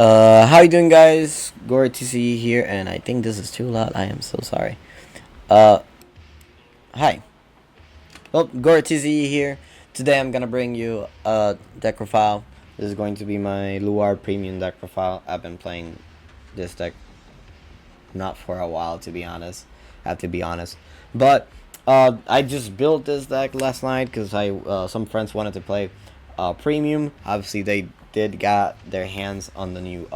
How you doing, guys? Gore TC here, and I think this is too loud. I am so sorry. Uh, Hi. Well, Gore TC here. Today I'm gonna bring you a deck profile. This is going to be my Luard premium deck profile. I've been playing this deck not for a while, to be honest. I have to be honest, but I just built this deck last night because some friends wanted to play premium. Obviously, they did got their hands on the new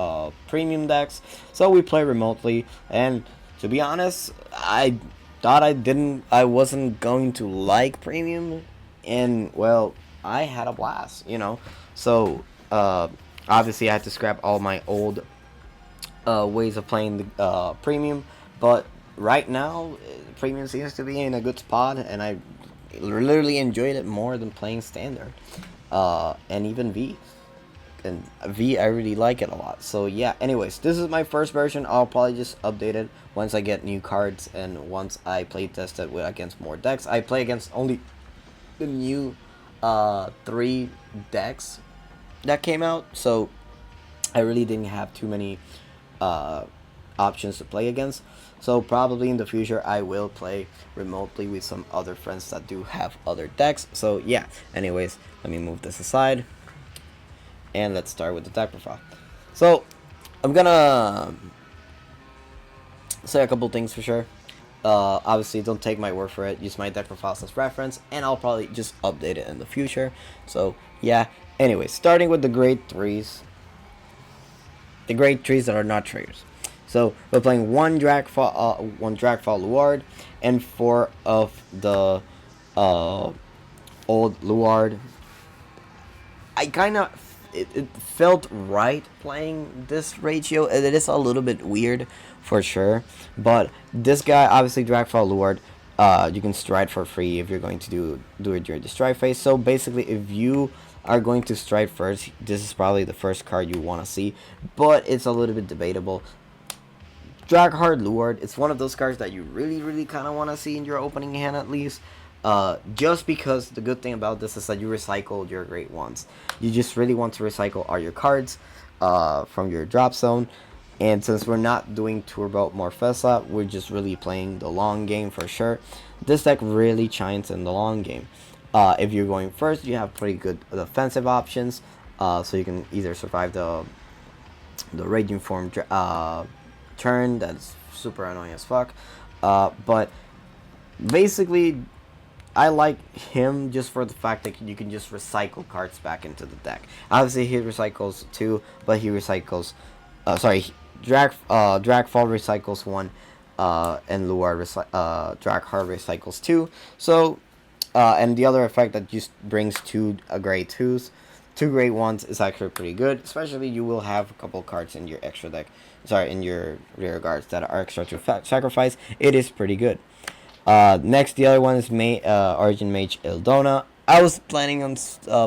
premium decks, so we play remotely. And to be honest, I thought I wasn't going to like premium, and well, I had a blast, So obviously, I had to scrap all my old ways of playing the premium, but right now premium seems to be in a good spot, and I literally enjoyed it more than playing standard, and even V. And V, I really like it a lot. So yeah, anyways, this is my first version. I'll probably just update it once I get new cards and once I play test it against more decks. I play against only the new 3 decks that came out, so I really didn't have too many options to play against. So probably in the future I will play remotely with some other friends that do have other decks. So yeah, anyways, let me move this aside and let's start with the deck profile. So I'm gonna say a couple things for sure. Obviously, don't take my word for it. Use my deck profile as reference, and I'll probably just update it in the future. So yeah. Anyways, starting with the grade 3s. The grade 3s that are not triggers. So we're playing one Dragfall Luard, and 4 of the old Luard. I kind of it felt right playing this ratio. It is a little bit weird for sure, but this guy obviously Dragfall Luard. You can stride for free if you're going to do it during the stride phase. So basically, if you are going to stride first, this is probably the first card you want to see, but it's a little bit debatable. Draghard Luard, it's one of those cards that you really kind of want to see in your opening hand at least. Just because the good thing about this is that you recycle your great ones. You just really want to recycle all your cards from your drop zone. And since we're not doing Turbo Morfessa, we're just really playing the long game for sure. This deck really shines in the long game. If you're going first, you have pretty good defensive options. So you can either survive the Raging Form turn, that's super annoying as fuck. But basically, I like him just for the fact that you can just recycle cards back into the deck. Obviously, he recycles 2, but he recycles... Dragfall recycles 1, and Luard Draghard recycles 2. So, and the other effect that just brings 2 grade 2s, 2 grade 1s is actually pretty good. Especially, you will have a couple cards in your extra deck, in your rear guards that are extra to sacrifice. It is pretty good. Next, the other one is Origin Mage Eldona. I was planning on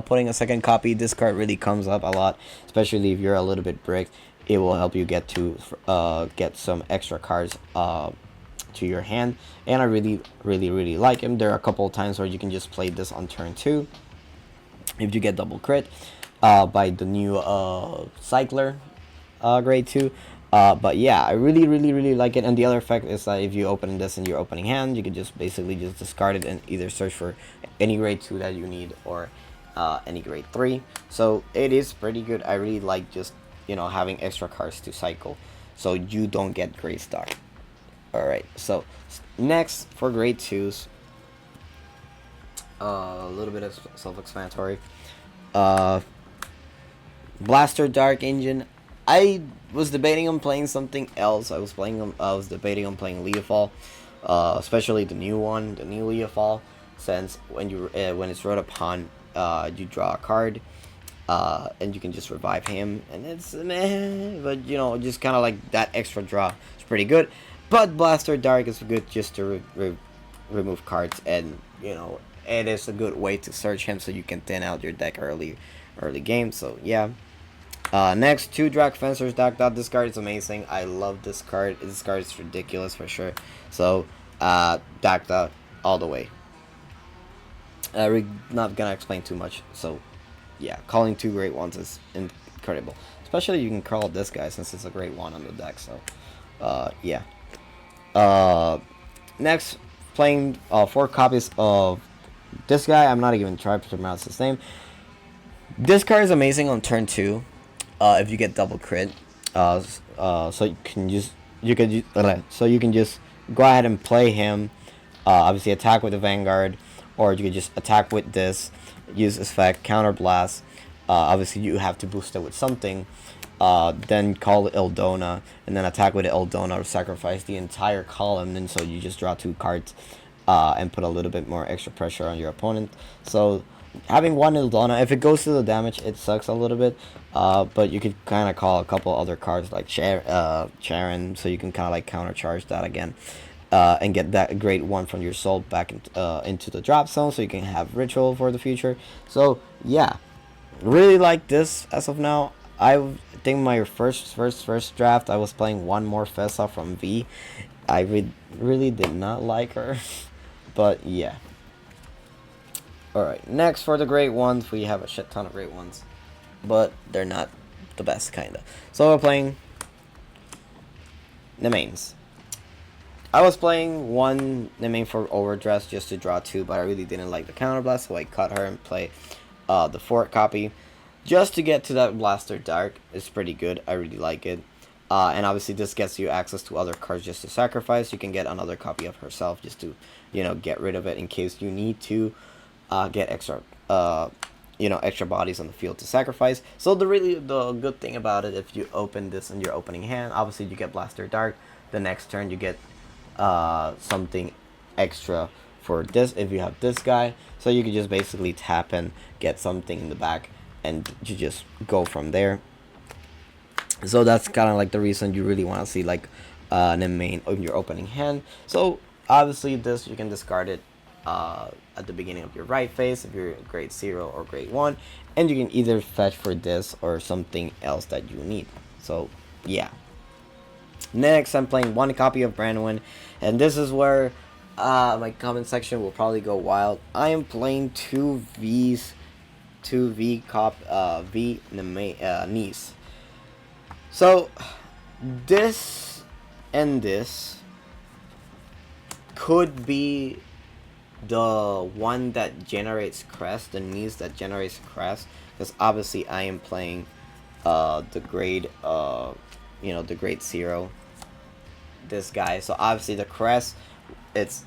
putting a second copy. This card really comes up a lot, especially if you're a little bit bricked. It will help you get some extra cards to your hand, and I really like him. There are a couple of times where you can just play this on turn 2 if you get double crit by the new Cycler grade 2. But yeah, I really like it. And the other effect is that if you open this in your opening hand, you can just basically just discard it and either search for any grade 2 that you need or any grade 3. So it is pretty good. I really like just having extra cards to cycle, so you don't get grade star. Alright, so next for grade 2s, a little bit of self-explanatory. Blaster Dark Engine. I was debating on playing something else. I was debating on playing Leafall, especially the new one, the new Leafall, since when it's wrote upon, you draw a card. And you can just revive him, and it's meh, but just kind of like that extra draw. It's pretty good, but Blaster Dark is good just to remove cards, and it is a good way to search him so you can thin out your deck early game. So yeah. Next, 2 Drag Fencers decked out. This card is amazing. I love this card. This card is ridiculous for sure. So decked out all the way. We're not gonna explain too much. So yeah, calling 2 great ones is incredible. Especially you can call this guy since it's a great one on the deck. So, yeah. Uh, next, playing 4 copies of this guy. I'm not even trying to pronounce his name. This card is amazing on turn 2. If you get double crit, so you can just so you can just go ahead and play him. Obviously attack with the Vanguard, or you could just attack with this, use effect, counter blast. Obviously you have to boost it with something. Then call Eldona, and then attack with Eldona, or sacrifice the entire column, and so you just draw 2 cards, and put a little bit more extra pressure on your opponent. So having one Eldona, if it goes to the damage, it sucks a little bit. But you could kind of call a couple other cards like Charon, so you can kind of like countercharge that again. And get that great one from your soul back into the drop zone, so you can have ritual for the future. So yeah, really like this as of now. I think my first draft, I was playing one more Fessa from V. I really did not like her, but yeah. Alright, next for the great ones, we have a shit ton of great ones, but they're not the best, kinda. So we're playing the mains. I was playing one Nemain for Overdress just to draw 2, but I really didn't like the counterblast, so I cut her and play the Fort copy. Just to get to that Blaster Dark is pretty good. I really like it. And obviously this gets you access to other cards just to sacrifice. You can get another copy of herself just to, get rid of it in case you need to get extra, extra bodies on the field to sacrifice. So the good thing about it, if you open this in your opening hand, obviously you get Blaster Dark. The next turn you get something extra for this if you have this guy, so you can just basically tap and get something in the back, and you just go from there. So that's kind of like the reason you really want to see like an main in your opening hand. So obviously this you can discard it at the beginning of your right phase if you're grade 0 or grade 1, and you can either fetch for this or something else that you need. So yeah. Next, I'm playing 1 copy of Branwyn, and this is where my comment section will probably go wild. I am playing 2 V Niece. So this and this could be the one that generates crest, the Niece that generates crest, because obviously I am playing the grade the grade 0, this guy. So obviously the crest, it's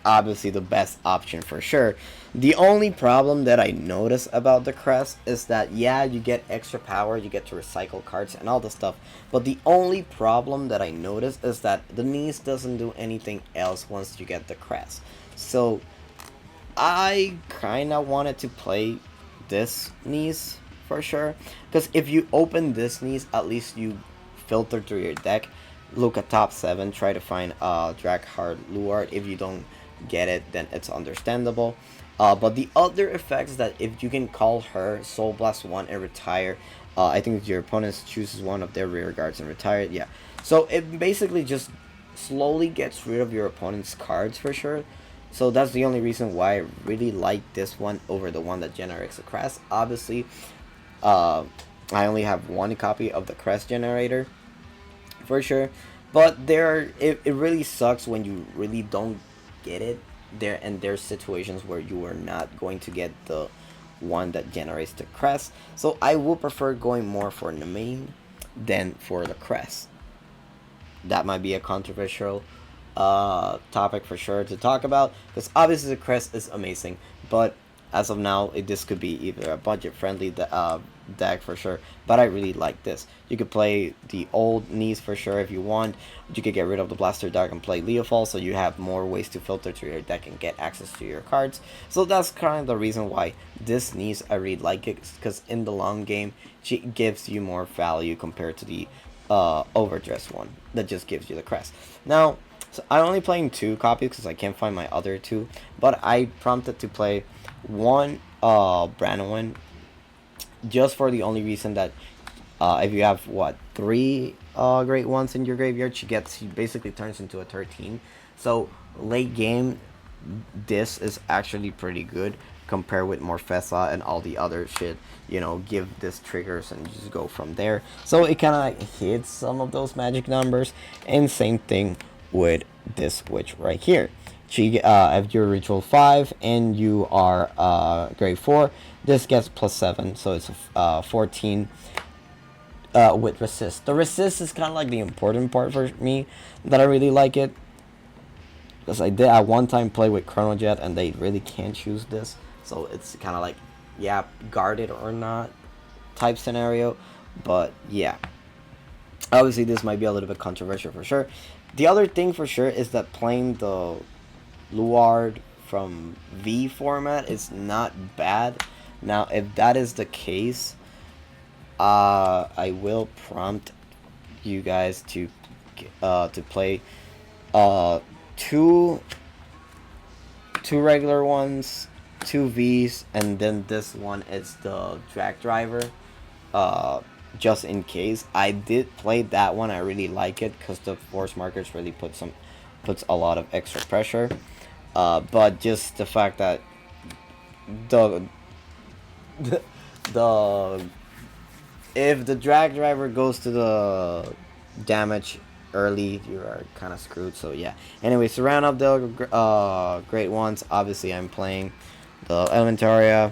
obviously the best option for sure. The only problem that I notice about the crest is that yeah, you get extra power, you get to recycle cards and all the stuff, but the only problem that I notice is that the Niece doesn't do anything else once you get the crest. So I kinda wanted to play this Niece for sure, because if you open this Niece, at least you filter through your deck, look at top 7, try to find Draghard Luard. If you don't get it, then it's understandable. But the other effects that if you can call her Soul Blast 1 and retire, I think your opponent chooses one of their rear guards and retire it, yeah. So it basically just slowly gets rid of your opponent's cards for sure. So that's the only reason why I really like this one over the one that generates a crest. Obviously, I only have 1 copy of the crest generator for sure, but it really sucks when you really don't get it there, and there's situations where you are not going to get the one that generates the crest. So I would prefer going more for the main than for the crest. That might be a controversial topic for sure to talk about, because obviously the crest is amazing, but as of now this could be either a budget friendly deck for sure, but I really like this. You could play the old Niece for sure if you want. You could get rid of the Blaster Dark and play Leofall, so you have more ways to filter through your deck and get access to your cards. So that's kind of the reason why this Niece I really like it, because in the long game she gives you more value compared to the overdressed one that just gives you the crest. Now, so I'm only playing 2 copies because I can't find my other 2, but I prompted to play 1 Branwyn just for the only reason that if you have 3 great ones in your graveyard, she basically turns into a 13. So late game, this is actually pretty good, compare with Morfessa and all the other shit, you know, give this triggers and just go from there. So it kind of hits some of those magic numbers. And same thing with this switch right here. If you're ritual 5 and you are grade 4, this gets plus 7, so it's 14 with resist. The resist is kind of like the important part for me, that I really like it, because I did at one time play with Chrono Jet and they really can't choose this, so it's kind of like, yeah, guarded or not type scenario. But yeah, obviously this might be a little bit controversial for sure. The other thing for sure is that playing the Luard from V format is not bad. Now, if that is the case, I will prompt you guys to play two regular ones, two Vs, and then this one is the drag driver. Just in case. I did play that one. I really like it because the force markers really puts a lot of extra pressure. But just the fact that the the if the drag driver goes to the damage early, you are kind of screwed. So yeah. Anyway, so round up the great ones. Obviously, I'm playing the Elementaria,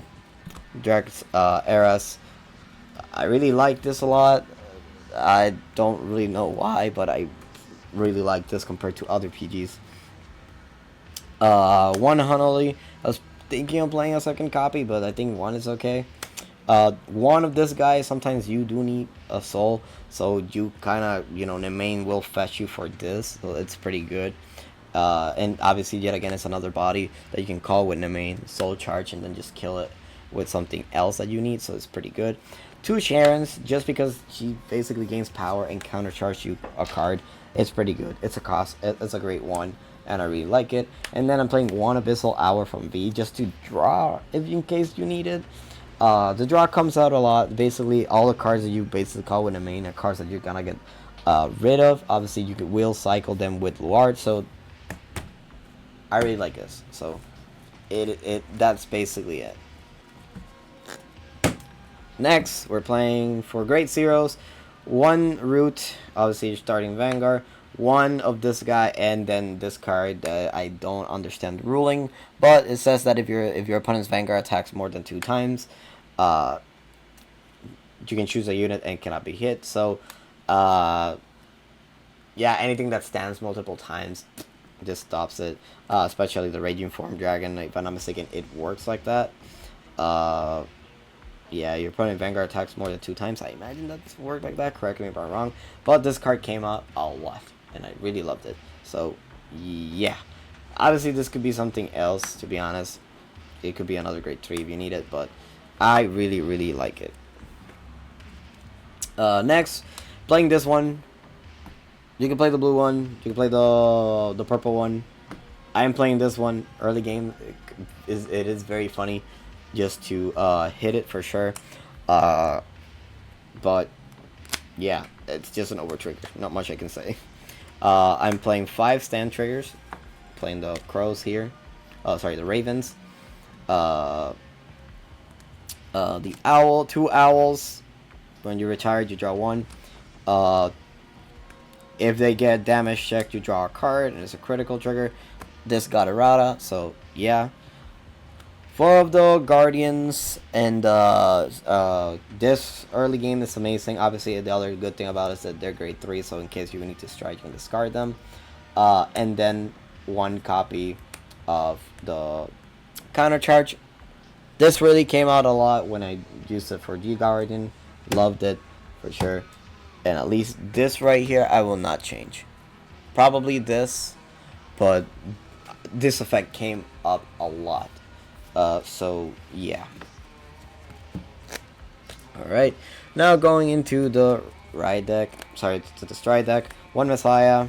Drax, Eras. I really like this a lot. I don't really know why, but I really like this compared to other PGs. One Honolulu. I was thinking of playing a second copy, but I think one is okay. One of this guy, sometimes you do need a soul, so you kind of, you know, the main will fetch you for this, so it's pretty good. And obviously, yet again, it's another body that you can call with the main soul charge and then just kill it with something else that you need, so it's pretty good. Two Sharons, just because she basically gains power and countercharge you a card, it's pretty good. It's a great one, and I really like it. And then I'm playing one Abyssal Hour from V just to draw, if in case you need it. The draw comes out a lot. Basically, all the cards that you basically call with the main are cards that you're gonna get rid of. Obviously, you will cycle them with Luard, so I really like this. So that's basically it. Next, we're playing for Great Zeros. One root, obviously you're starting Vanguard. One of this guy, and then this card that I don't understand the ruling, but it says that if your opponent's Vanguard attacks more than 2 times, you can choose a unit and cannot be hit. So, yeah, anything that stands multiple times just stops it. Especially the Raging Form Dragon. If I'm not mistaken, it works like that. Yeah, your opponent Vanguard attacks more than 2 times. I imagine that's worked like that. Correct me if I'm wrong. But this card came out a lot, and I really loved it. So, yeah. Obviously, this could be something else, to be honest. It could be another grade 3 if you need it, but I really, really like it. Next, playing this one. You can play the blue one. You can play the purple one. I am playing this one early game. It is very funny just to hit it for sure. But yeah, it's just an over trigger. Not much I can say. I'm playing 5 stand triggers. Playing the crows here. Oh, sorry, the ravens. The owl, 2 owls. When you're retired, you draw 1. If they get damage checked, you draw a card, and it's a critical trigger. This got errata, so yeah. 4 of the guardians, and this early game is amazing. Obviously, the other good thing about it is that they're grade 3, so in case you need to strike, you can discard them. And then 1 copy of the counter charge. This really came out a lot when I used it for G Guardian. Loved it for sure. And at least this right here, I will not change. Probably this, but this effect came up a lot. So yeah. Alright, now going into the ride deck. Sorry, to the stride deck. 1 Messiah.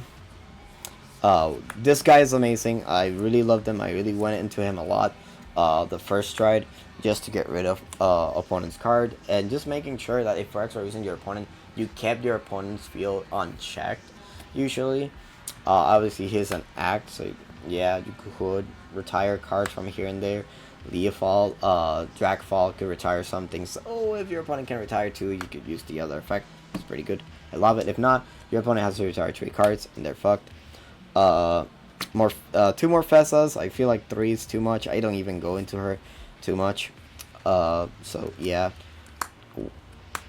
This guy is amazing. I really loved him. I really went into him a lot. The first stride, just to get rid of opponent's card, and just making sure that if for extra reason your opponent, you kept your opponent's field unchecked. Usually, obviously he's an act, so yeah, you could retire cards from here and there. Leofall, Dragfall could retire something. So if your opponent can retire 2, you could use the other effect. It's pretty good. I love it. If not, your opponent has to retire 3 cards, and they're fucked. More 2 more Fessas. I feel like 3 is too much. I don't even go into her too much. So yeah.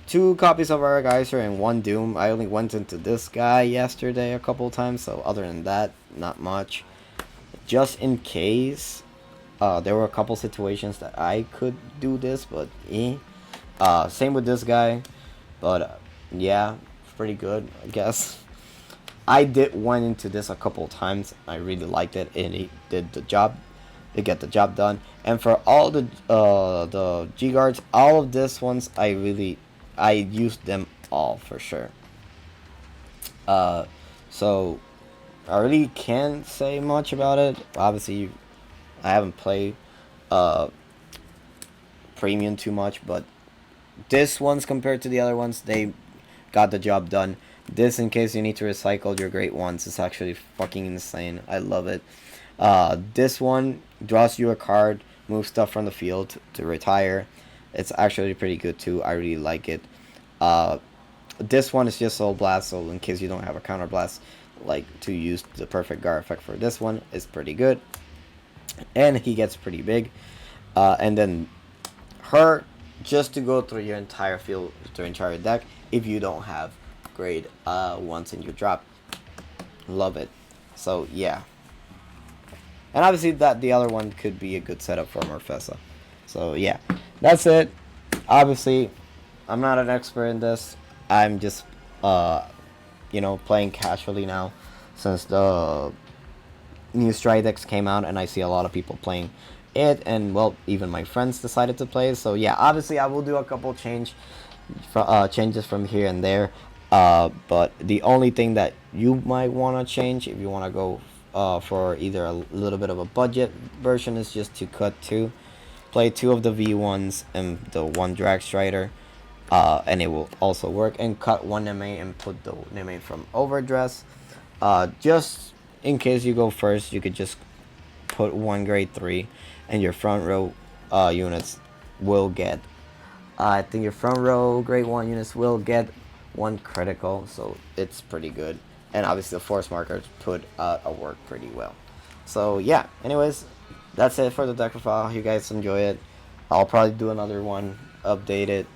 2 copies of our Geyser and 1 Doom. I only went into this guy yesterday a couple times, so other than that, not much. Just in case, there were a couple situations that I could do this, but same with this guy, but yeah, pretty good, I guess. I went into this a couple times. I really liked it, and it did the job. It get the job done. And for all the G guards, all of this ones, I used them all for sure. So I really can't say much about it. Obviously, I haven't played premium too much, but this one's compared to the other ones, they got the job done. This, in case you need to recycle your great ones, is actually fucking insane. I love it. This one draws you a card, moves stuff from the field to retire. It's actually pretty good too. I really like it. This one is just Soul Blast, so in case you don't have a counter blast, like to use the perfect guard effect for this one, is pretty good. And he gets pretty big. And then her, just to go through your entire field, your entire deck, if you don't have grade ones in your drop. Love it. So yeah. And obviously that the other one could be a good setup for Morfessa. So yeah, that's it. Obviously, I'm not an expert in this. I'm just playing casually now, since the new Stride decks came out, and I see a lot of people playing it, and well, even my friends decided to play. So yeah, obviously I will do a couple changes from here and there. But the only thing that you might want to change, if you want to go for either a little bit of a budget version, is just to play 2 of the V1s and the 1 Drag Strider, and it will also work, and cut 1 Neme and put the Neme from Overdress. Just in case you go first, you could just put 1 grade 3, and your front row units will get, I think your front row grade 1 units will get 1 critical, so it's pretty good. And obviously the force markers put a work pretty well. So yeah, anyways, that's it for the deck profile. You guys enjoy it. I'll probably do another one, update it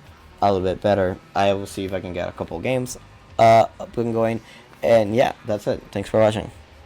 a little bit better. I will see if I can get a couple games up and going. And yeah, that's it. Thanks for watching.